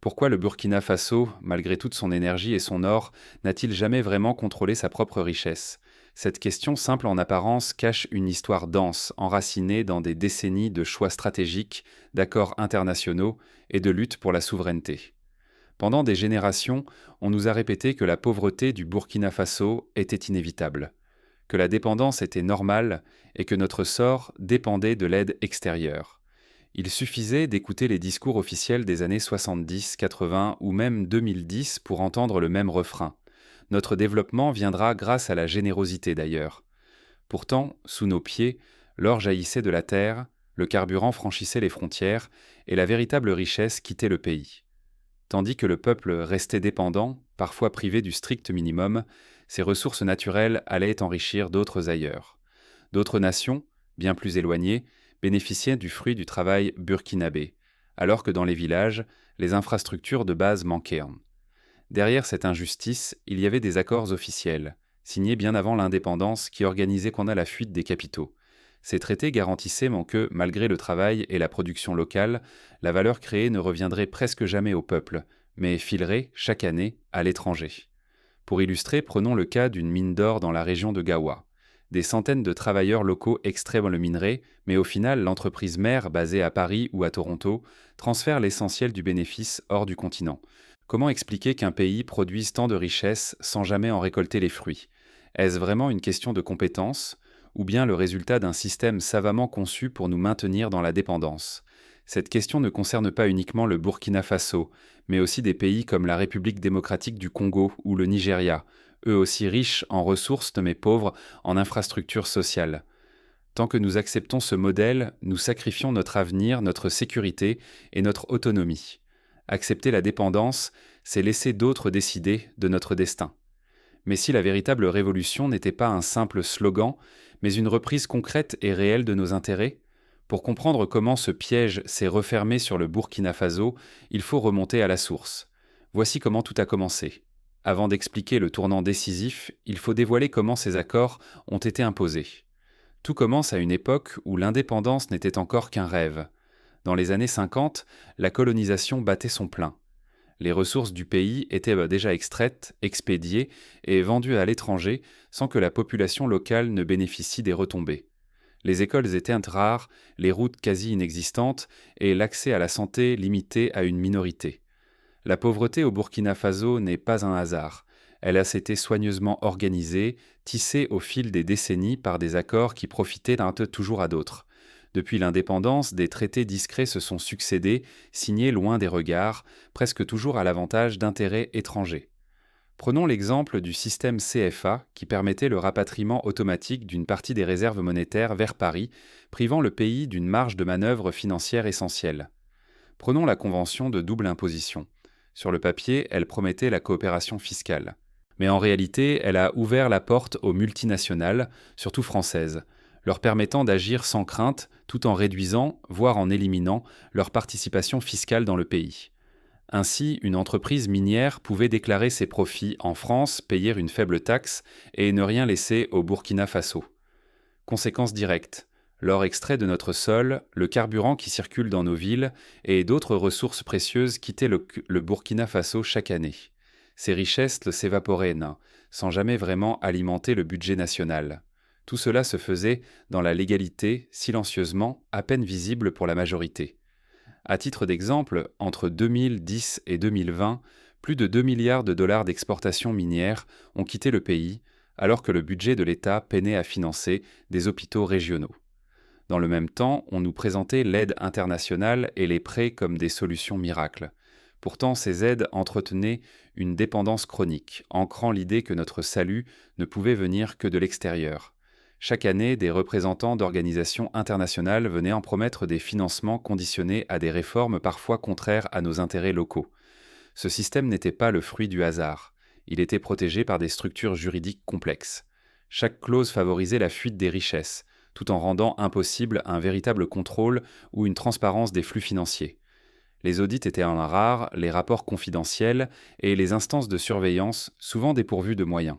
Pourquoi le Burkina Faso, malgré toute son énergie et son or, n'a-t-il jamais vraiment contrôlé sa propre richesse? Cette question simple en apparence cache une histoire dense, enracinée dans des décennies de choix stratégiques, d'accords internationaux et de lutte pour la souveraineté. Pendant des générations, on nous a répété que la pauvreté du Burkina Faso était inévitable, que la dépendance était normale et que notre sort dépendait de l'aide extérieure. Il suffisait d'écouter les discours officiels des années 70, 80 ou même 2010 pour entendre le même refrain. Notre développement viendra grâce à la générosité d'ailleurs. Pourtant, sous nos pieds, l'or jaillissait de la terre, le carburant franchissait les frontières et la véritable richesse quittait le pays. Tandis que le peuple restait dépendant, parfois privé du strict minimum, ses ressources naturelles allaient enrichir d'autres ailleurs. D'autres nations, bien plus éloignées, bénéficiaient du fruit du travail burkinabé, alors que dans les villages, les infrastructures de base manquaient. Derrière cette injustice, il y avait des accords officiels, signés bien avant l'indépendance qui organisaient qu'on a la fuite des capitaux. Ces traités garantissaient que, malgré le travail et la production locale, la valeur créée ne reviendrait presque jamais au peuple, mais filerait, chaque année, à l'étranger. Pour illustrer, prenons le cas d'une mine d'or dans la région de Gawa. Des centaines de travailleurs locaux extraient le minerai, mais au final, l'entreprise mère, basée à Paris ou à Toronto, transfère l'essentiel du bénéfice hors du continent. Comment expliquer qu'un pays produise tant de richesses sans jamais en récolter les fruits? Est-ce vraiment une question de compétence, ou bien le résultat d'un système savamment conçu pour nous maintenir dans la dépendance? Cette question ne concerne pas uniquement le Burkina Faso, mais aussi des pays comme la République démocratique du Congo ou le Nigeria, eux aussi riches en ressources mais pauvres en infrastructures sociales. Tant que nous acceptons ce modèle, nous sacrifions notre avenir, notre sécurité et notre autonomie. Accepter la dépendance, c'est laisser d'autres décider de notre destin. Mais si la véritable révolution n'était pas un simple slogan, mais une reprise concrète et réelle de nos intérêts? Pour comprendre comment ce piège s'est refermé sur le Burkina Faso, il faut remonter à la source. Voici comment tout a commencé. Avant d'expliquer le tournant décisif, il faut dévoiler comment ces accords ont été imposés. Tout commence à une époque où l'indépendance n'était encore qu'un rêve. Dans les années 50, la colonisation battait son plein. Les ressources du pays étaient déjà extraites, expédiées et vendues à l'étranger sans que la population locale ne bénéficie des retombées. Les écoles étaient rares, les routes quasi inexistantes et l'accès à la santé limité à une minorité. La pauvreté au Burkina Faso n'est pas un hasard. Elle a été soigneusement organisée, tissée au fil des décennies par des accords qui profitaient toujours à d'autres. Depuis l'indépendance, des traités discrets se sont succédés, signés loin des regards, presque toujours à l'avantage d'intérêts étrangers. Prenons l'exemple du système CFA qui permettait le rapatriement automatique d'une partie des réserves monétaires vers Paris, privant le pays d'une marge de manœuvre financière essentielle. Prenons la convention de double imposition. Sur le papier, elle promettait la coopération fiscale. Mais en réalité, elle a ouvert la porte aux multinationales, surtout françaises, leur permettant d'agir sans crainte tout en réduisant, voire en éliminant, leur participation fiscale dans le pays. Ainsi, une entreprise minière pouvait déclarer ses profits en France, payer une faible taxe et ne rien laisser au Burkina Faso. Conséquence directe, l'or extrait de notre sol, le carburant qui circule dans nos villes et d'autres ressources précieuses quittaient le Burkina Faso chaque année. Ces richesses s'évaporaient, sans jamais vraiment alimenter le budget national. Tout cela se faisait dans la légalité, silencieusement, à peine visible pour la majorité. À titre d'exemple, entre 2010 et 2020, plus de 2 milliards de dollars d'exportations minières ont quitté le pays, alors que le budget de l'État peinait à financer des hôpitaux régionaux. Dans le même temps, on nous présentait l'aide internationale et les prêts comme des solutions miracles. Pourtant, ces aides entretenaient une dépendance chronique, ancrant l'idée que notre salut ne pouvait venir que de l'extérieur. Chaque année, des représentants d'organisations internationales venaient en promettre des financements conditionnés à des réformes parfois contraires à nos intérêts locaux. Ce système n'était pas le fruit du hasard. Il était protégé par des structures juridiques complexes. Chaque clause favorisait la fuite des richesses, tout en rendant impossible un véritable contrôle ou une transparence des flux financiers. Les audits étaient rares, les rapports confidentiels et les instances de surveillance souvent dépourvues de moyens.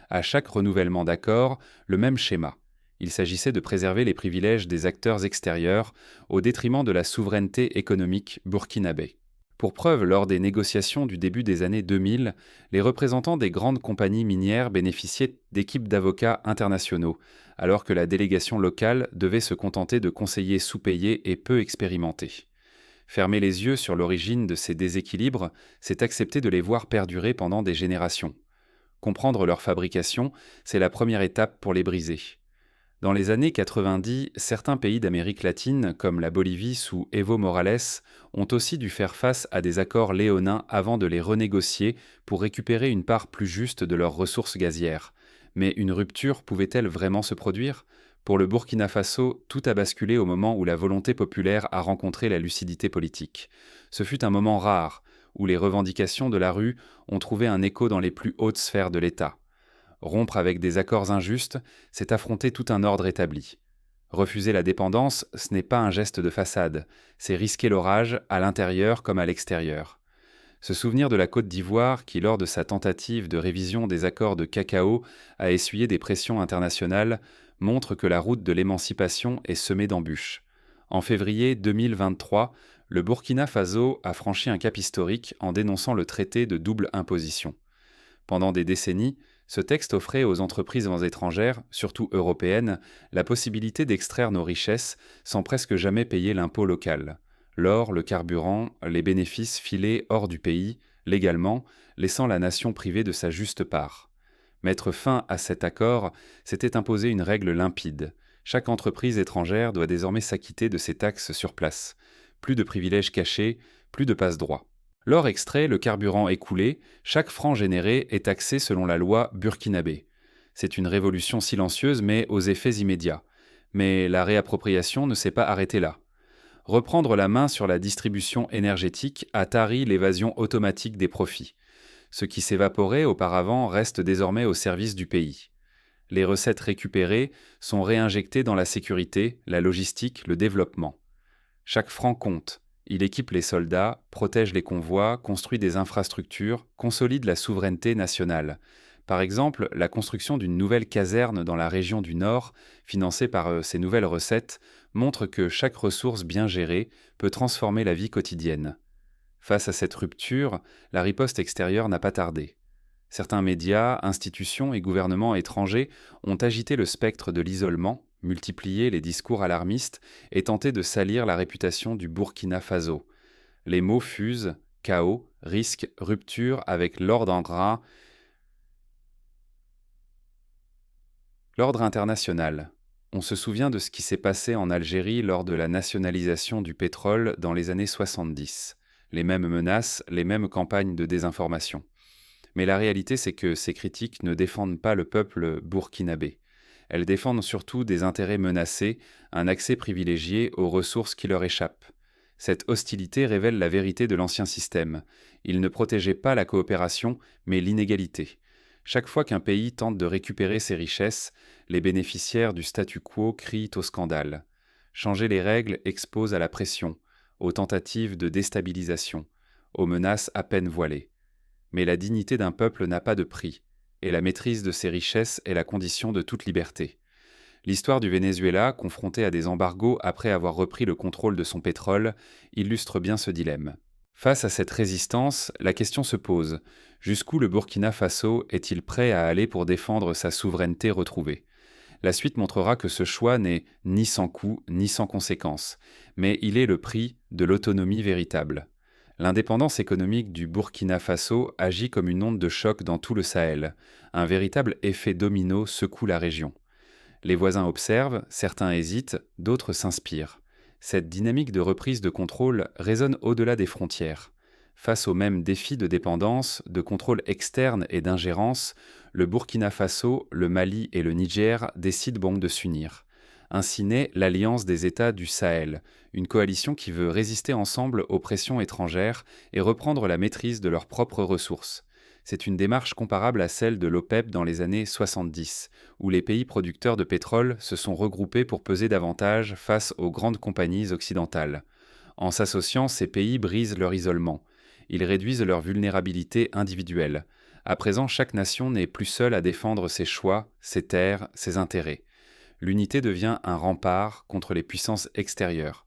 À chaque renouvellement d'accord, le même schéma. Il s'agissait de préserver les privilèges des acteurs extérieurs au détriment de la souveraineté économique burkinabé. Pour preuve, lors des négociations du début des années 2000, les représentants des grandes compagnies minières bénéficiaient d'équipes d'avocats internationaux, alors que la délégation locale devait se contenter de conseillers sous-payés et peu expérimentés. Fermer les yeux sur l'origine de ces déséquilibres, c'est accepter de les voir perdurer pendant des générations. Comprendre leur fabrication, c'est la première étape pour les briser. Dans les années 90, certains pays d'Amérique latine, comme la Bolivie sous Evo Morales, ont aussi dû faire face à des accords léonins avant de les renégocier pour récupérer une part plus juste de leurs ressources gazières. Mais une rupture pouvait-elle vraiment se produire? Pour le Burkina Faso, tout a basculé au moment où la volonté populaire a rencontré la lucidité politique. Ce fut un moment rare, où les revendications de la rue ont trouvé un écho dans les plus hautes sphères de l'État. Rompre avec des accords injustes, c'est affronter tout un ordre établi. Refuser la dépendance, ce n'est pas un geste de façade, c'est risquer l'orage à l'intérieur comme à l'extérieur. Se souvenir de la Côte d'Ivoire qui, lors de sa tentative de révision des accords de cacao, a essuyé des pressions internationales, montre que la route de l'émancipation est semée d'embûches. En février 2023, le Burkina Faso a franchi un cap historique en dénonçant le traité de double imposition. Pendant des décennies, ce texte offrait aux entreprises étrangères, surtout européennes, la possibilité d'extraire nos richesses sans presque jamais payer l'impôt local. L'or, le carburant, les bénéfices filés hors du pays, légalement, laissant la nation privée de sa juste part. Mettre fin à cet accord, c'était imposer une règle limpide. Chaque entreprise étrangère doit désormais s'acquitter de ses taxes sur place. Plus de privilèges cachés, plus de passe-droit. L'or extrait, le carburant écoulé, chaque franc généré est taxé selon la loi burkinabé. C'est une révolution silencieuse mais aux effets immédiats. Mais la réappropriation ne s'est pas arrêtée là. Reprendre la main sur la distribution énergétique a tari l'évasion automatique des profits. Ce qui s'évaporait auparavant reste désormais au service du pays. Les recettes récupérées sont réinjectées dans la sécurité, la logistique, le développement. Chaque franc compte. Il équipe les soldats, protège les convois, construit des infrastructures, consolide la souveraineté nationale. Par exemple, la construction d'une nouvelle caserne dans la région du Nord, financée par ces nouvelles recettes, montre que chaque ressource bien gérée peut transformer la vie quotidienne. Face à cette rupture, la riposte extérieure n'a pas tardé. Certains médias, institutions et gouvernements étrangers ont agité le spectre de l'isolement, multiplié les discours alarmistes et tenté de salir la réputation du Burkina Faso. Les mots fusent, chaos, risque, rupture avec l'ordre international. On se souvient de ce qui s'est passé en Algérie lors de la nationalisation du pétrole dans les années 70. Les mêmes menaces, les mêmes campagnes de désinformation. Mais la réalité, c'est que ces critiques ne défendent pas le peuple burkinabé. Elles défendent surtout des intérêts menacés, un accès privilégié aux ressources qui leur échappent. Cette hostilité révèle la vérité de l'ancien système. Il ne protégeait pas la coopération, mais l'inégalité. Chaque fois qu'un pays tente de récupérer ses richesses, les bénéficiaires du statu quo crient au scandale. Changer les règles expose à la pression, aux tentatives de déstabilisation, aux menaces à peine voilées. Mais la dignité d'un peuple n'a pas de prix, et la maîtrise de ses richesses est la condition de toute liberté. L'histoire du Venezuela, confronté à des embargos après avoir repris le contrôle de son pétrole, illustre bien ce dilemme. Face à cette résistance, la question se pose. Jusqu'où le Burkina Faso est-il prêt à aller pour défendre sa souveraineté retrouvée? La suite montrera que ce choix n'est ni sans coût, ni sans conséquence, mais il est le prix de l'autonomie véritable. L'indépendance économique du Burkina Faso agit comme une onde de choc dans tout le Sahel. Un véritable effet domino secoue la région. Les voisins observent, certains hésitent, d'autres s'inspirent. Cette dynamique de reprise de contrôle résonne au-delà des frontières. Face aux mêmes défis de dépendance, de contrôle externe et d'ingérence, le Burkina Faso, le Mali et le Niger décident donc de s'unir. Ainsi naît l'Alliance des États du Sahel, une coalition qui veut résister ensemble aux pressions étrangères et reprendre la maîtrise de leurs propres ressources. C'est une démarche comparable à celle de l'OPEP dans les années 70, où les pays producteurs de pétrole se sont regroupés pour peser davantage face aux grandes compagnies occidentales. En s'associant, ces pays brisent leur isolement. Ils réduisent leur vulnérabilité individuelle. À présent, chaque nation n'est plus seule à défendre ses choix, ses terres, ses intérêts. L'unité devient un rempart contre les puissances extérieures.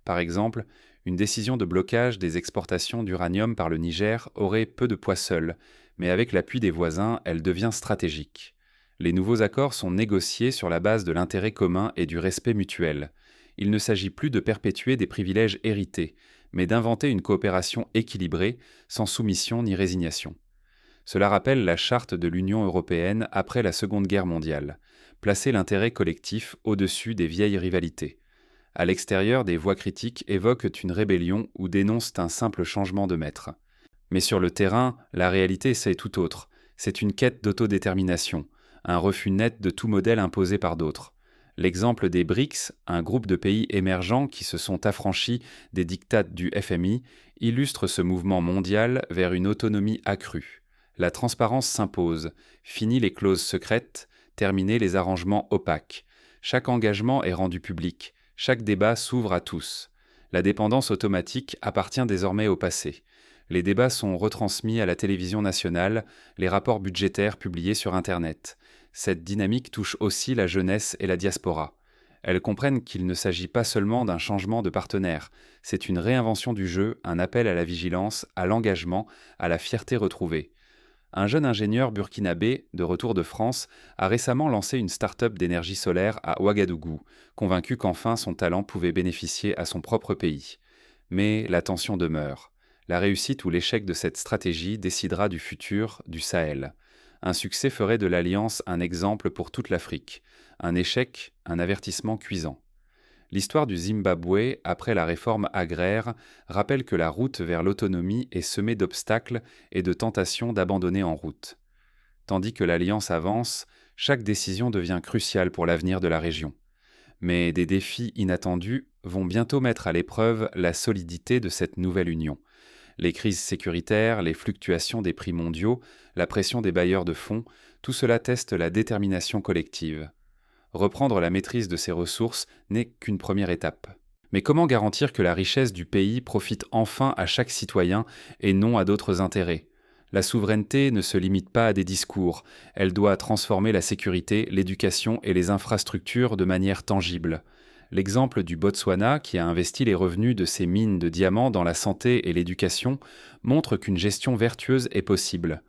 Par exemple, Une décision de blocage des exportations d'uranium par le Niger aurait peu de poids seule, mais avec l'appui des voisins, elle devient stratégique. Les nouveaux accords sont négociés sur la base de l'intérêt commun et du respect mutuel. Il ne s'agit plus de perpétuer des privilèges hérités, mais d'inventer une coopération équilibrée, sans soumission ni résignation. Cela rappelle la charte de l'Union européenne après la Seconde Guerre mondiale, placer l'intérêt collectif au-dessus des vieilles rivalités. À l'extérieur, des voix critiques évoquent une rébellion ou dénoncent un simple changement de maître. Mais sur le terrain, la réalité c'est tout autre. C'est une quête d'autodétermination, un refus net de tout modèle imposé par d'autres. L'exemple des BRICS, un groupe de pays émergents qui se sont affranchis des diktats du FMI, illustre ce mouvement mondial vers une autonomie accrue. La transparence s'impose, fini les clauses secrètes, terminez les arrangements opaques. Chaque engagement est rendu public, chaque débat s'ouvre à tous. La dépendance automatique appartient désormais au passé. Les débats sont retransmis à la télévision nationale, les rapports budgétaires publiés sur Internet. Cette dynamique touche aussi la jeunesse et la diaspora. Elles comprennent qu'il ne s'agit pas seulement d'un changement de partenaire, c'est une réinvention du jeu, un appel à la vigilance, à l'engagement, à la fierté retrouvée. Un jeune ingénieur burkinabé, de retour de France, a récemment lancé une start-up d'énergie solaire à Ouagadougou, convaincu qu'enfin son talent pouvait bénéficier à son propre pays. Mais la tension demeure. La réussite ou l'échec de cette stratégie décidera du futur du Sahel. Un succès ferait de l'Alliance un exemple pour toute l'Afrique. Un échec, un avertissement cuisant. L'histoire du Zimbabwe, après la réforme agraire, rappelle que la route vers l'autonomie est semée d'obstacles et de tentations d'abandonner en route. Tandis que l'Alliance avance, chaque décision devient cruciale pour l'avenir de la région. Mais des défis inattendus vont bientôt mettre à l'épreuve la solidité de cette nouvelle union. Les crises sécuritaires, les fluctuations des prix mondiaux, la pression des bailleurs de fonds, tout cela teste la détermination collective. Reprendre la maîtrise de ses ressources n'est qu'une première étape. Mais comment garantir que la richesse du pays profite enfin à chaque citoyen et non à d'autres intérêts ? La souveraineté ne se limite pas à des discours, elle doit transformer la sécurité, l'éducation et les infrastructures de manière tangible. L'exemple du Botswana, qui a investi les revenus de ses mines de diamants dans la santé et l'éducation, montre qu'une gestion vertueuse est possible.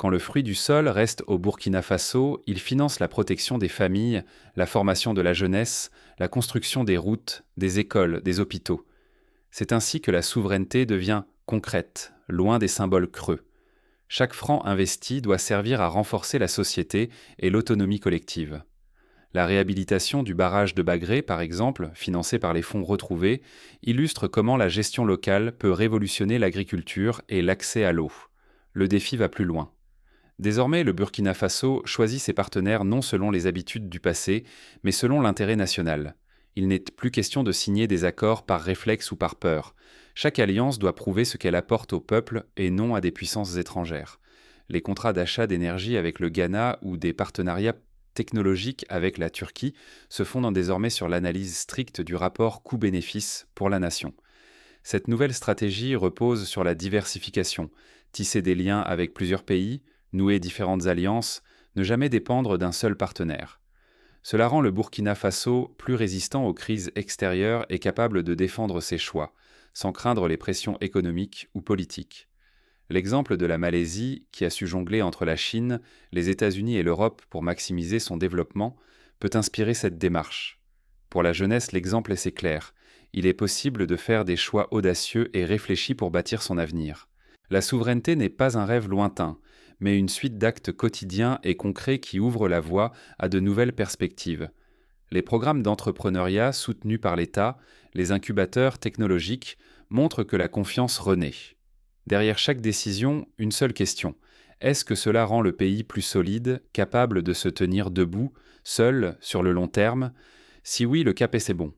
Quand le fruit du sol reste au Burkina Faso, il finance la protection des familles, la formation de la jeunesse, la construction des routes, des écoles, des hôpitaux. C'est ainsi que la souveraineté devient concrète, loin des symboles creux. Chaque franc investi doit servir à renforcer la société et l'autonomie collective. La réhabilitation du barrage de Bagré, par exemple, financé par les fonds retrouvés, illustre comment la gestion locale peut révolutionner l'agriculture et l'accès à l'eau. Le défi va plus loin. Désormais, le Burkina Faso choisit ses partenaires non selon les habitudes du passé, mais selon l'intérêt national. Il n'est plus question de signer des accords par réflexe ou par peur. Chaque alliance doit prouver ce qu'elle apporte au peuple et non à des puissances étrangères. Les contrats d'achat d'énergie avec le Ghana ou des partenariats technologiques avec la Turquie se fondent désormais sur l'analyse stricte du rapport coût-bénéfice pour la nation. Cette nouvelle stratégie repose sur la diversification, tisser des liens avec plusieurs pays, nouer différentes alliances, ne jamais dépendre d'un seul partenaire. Cela rend le Burkina Faso plus résistant aux crises extérieures et capable de défendre ses choix, sans craindre les pressions économiques ou politiques. L'exemple de la Malaisie, qui a su jongler entre la Chine, les États-Unis et l'Europe pour maximiser son développement, peut inspirer cette démarche. Pour la jeunesse, l'exemple est assez clair. Il est possible de faire des choix audacieux et réfléchis pour bâtir son avenir. La souveraineté n'est pas un rêve lointain, mais une suite d'actes quotidiens et concrets qui ouvrent la voie à de nouvelles perspectives. Les programmes d'entrepreneuriat soutenus par l'État, les incubateurs technologiques, montrent que la confiance renaît. Derrière chaque décision, une seule question. Est-ce que cela rend le pays plus solide, capable de se tenir debout, seul, sur le long terme ? Si oui, le cap est bon.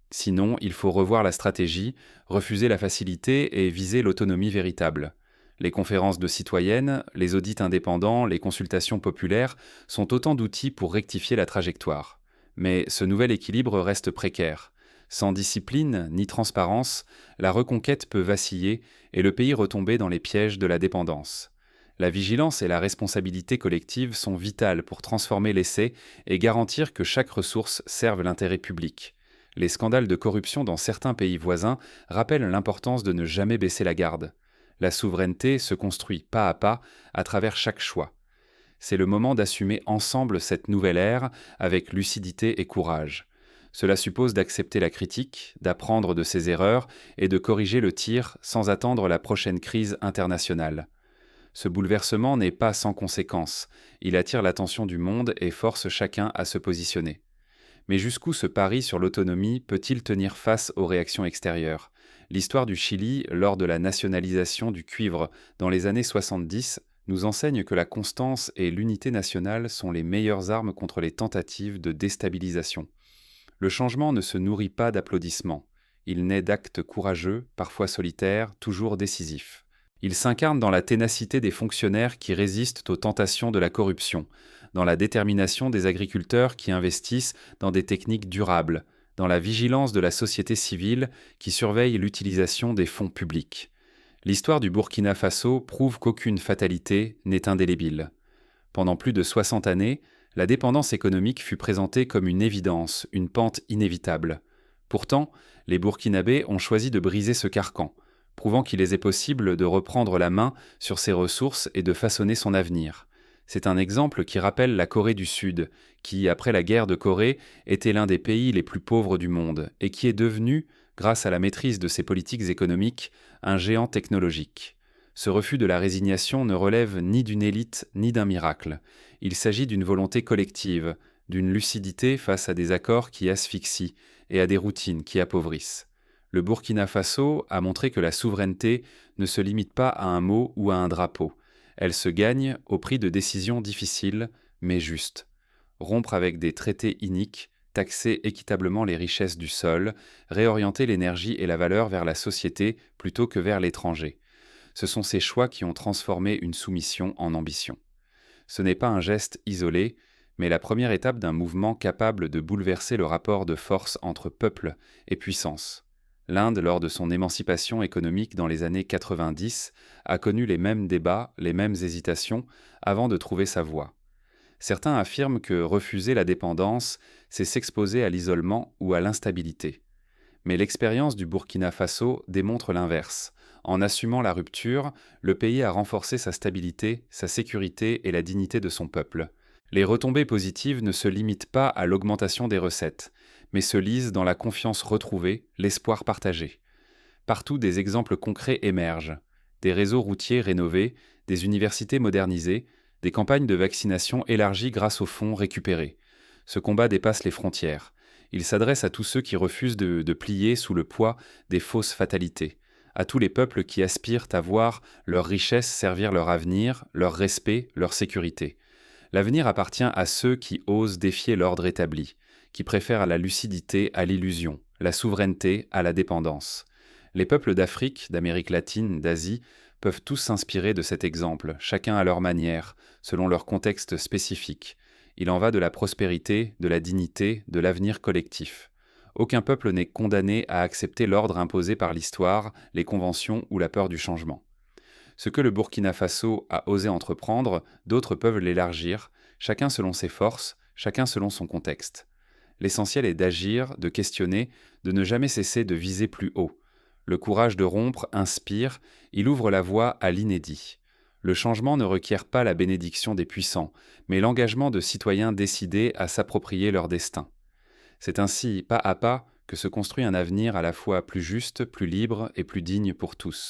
Sinon, il faut revoir la stratégie, refuser la facilité et viser l'autonomie véritable. Les conférences de citoyennes, les audits indépendants, les consultations populaires sont autant d'outils pour rectifier la trajectoire. Mais ce nouvel équilibre reste précaire. Sans discipline ni transparence, la reconquête peut vaciller et le pays retomber dans les pièges de la dépendance. La vigilance et la responsabilité collective sont vitales pour transformer l'essai et garantir que chaque ressource serve l'intérêt public. Les scandales de corruption dans certains pays voisins rappellent l'importance de ne jamais baisser la garde. La souveraineté se construit pas à travers chaque choix. C'est le moment d'assumer ensemble cette nouvelle ère avec lucidité et courage. Cela suppose d'accepter la critique, d'apprendre de ses erreurs et de corriger le tir sans attendre la prochaine crise internationale. Ce bouleversement n'est pas sans conséquences. Il attire l'attention du monde et force chacun à se positionner. Mais jusqu'où ce pari sur l'autonomie peut-il tenir face aux réactions extérieures? L'histoire du Chili, lors de la nationalisation du cuivre dans les années 70, nous enseigne que la constance et l'unité nationale sont les meilleures armes contre les tentatives de déstabilisation. Le changement ne se nourrit pas d'applaudissements. Il naît d'actes courageux, parfois solitaires, toujours décisifs. Il s'incarne dans la ténacité des fonctionnaires qui résistent aux tentations de la corruption, dans la détermination des agriculteurs qui investissent dans des techniques durables, dans la vigilance de la société civile qui surveille l'utilisation des fonds publics. L'histoire du Burkina Faso prouve qu'aucune fatalité n'est indélébile. Pendant plus de 60 années, la dépendance économique fut présentée comme une évidence, une pente inévitable. Pourtant, les Burkinabés ont choisi de briser ce carcan, prouvant qu'il est possible de reprendre la main sur ses ressources et de façonner son avenir. C'est un exemple qui rappelle la Corée du Sud, qui, après la guerre de Corée, était l'un des pays les plus pauvres du monde, et qui est devenu, grâce à la maîtrise de ses politiques économiques, un géant technologique. Ce refus de la résignation ne relève ni d'une élite ni d'un miracle. Il s'agit d'une volonté collective, d'une lucidité face à des accords qui asphyxient et à des routines qui appauvrissent. Le Burkina Faso a montré que la souveraineté ne se limite pas à un mot ou à un drapeau. Elle se gagne au prix de décisions difficiles, mais justes. Rompre avec des traités iniques, taxer équitablement les richesses du sol, réorienter l'énergie et la valeur vers la société plutôt que vers l'étranger. Ce sont ces choix qui ont transformé une soumission en ambition. Ce n'est pas un geste isolé, mais la première étape d'un mouvement capable de bouleverser le rapport de force entre peuple et puissance. L'Inde, lors de son émancipation économique dans les années 90, a connu les mêmes débats, les mêmes hésitations, avant de trouver sa voie. Certains affirment que refuser la dépendance, c'est s'exposer à l'isolement ou à l'instabilité. Mais l'expérience du Burkina Faso démontre l'inverse. En assumant la rupture, le pays a renforcé sa stabilité, sa sécurité et la dignité de son peuple. Les retombées positives ne se limitent pas à l'augmentation des recettes, mais se lisent dans la confiance retrouvée, l'espoir partagé. Partout, des exemples concrets émergent. Des réseaux routiers rénovés, des universités modernisées, des campagnes de vaccination élargies grâce aux fonds récupérés. Ce combat dépasse les frontières. Il s'adresse à tous ceux qui refusent de plier sous le poids des fausses fatalités, à tous les peuples qui aspirent à voir leur richesse servir leur avenir, leur respect, leur sécurité. L'avenir appartient à ceux qui osent défier l'ordre établi, qui préfèrent la lucidité à l'illusion, la souveraineté à la dépendance. Les peuples d'Afrique, d'Amérique latine, d'Asie peuvent tous s'inspirer de cet exemple, chacun à leur manière, selon leur contexte spécifique. Il en va de la prospérité, de la dignité, de l'avenir collectif. Aucun peuple n'est condamné à accepter l'ordre imposé par l'histoire, les conventions ou la peur du changement. Ce que le Burkina Faso a osé entreprendre, d'autres peuvent l'élargir, chacun selon ses forces, chacun selon son contexte. L'essentiel est d'agir, de questionner, de ne jamais cesser de viser plus haut. Le courage de rompre inspire, il ouvre la voie à l'inédit. Le changement ne requiert pas la bénédiction des puissants, mais l'engagement de citoyens décidés à s'approprier leur destin. C'est ainsi, pas à pas, que se construit un avenir à la fois plus juste, plus libre et plus digne pour tous.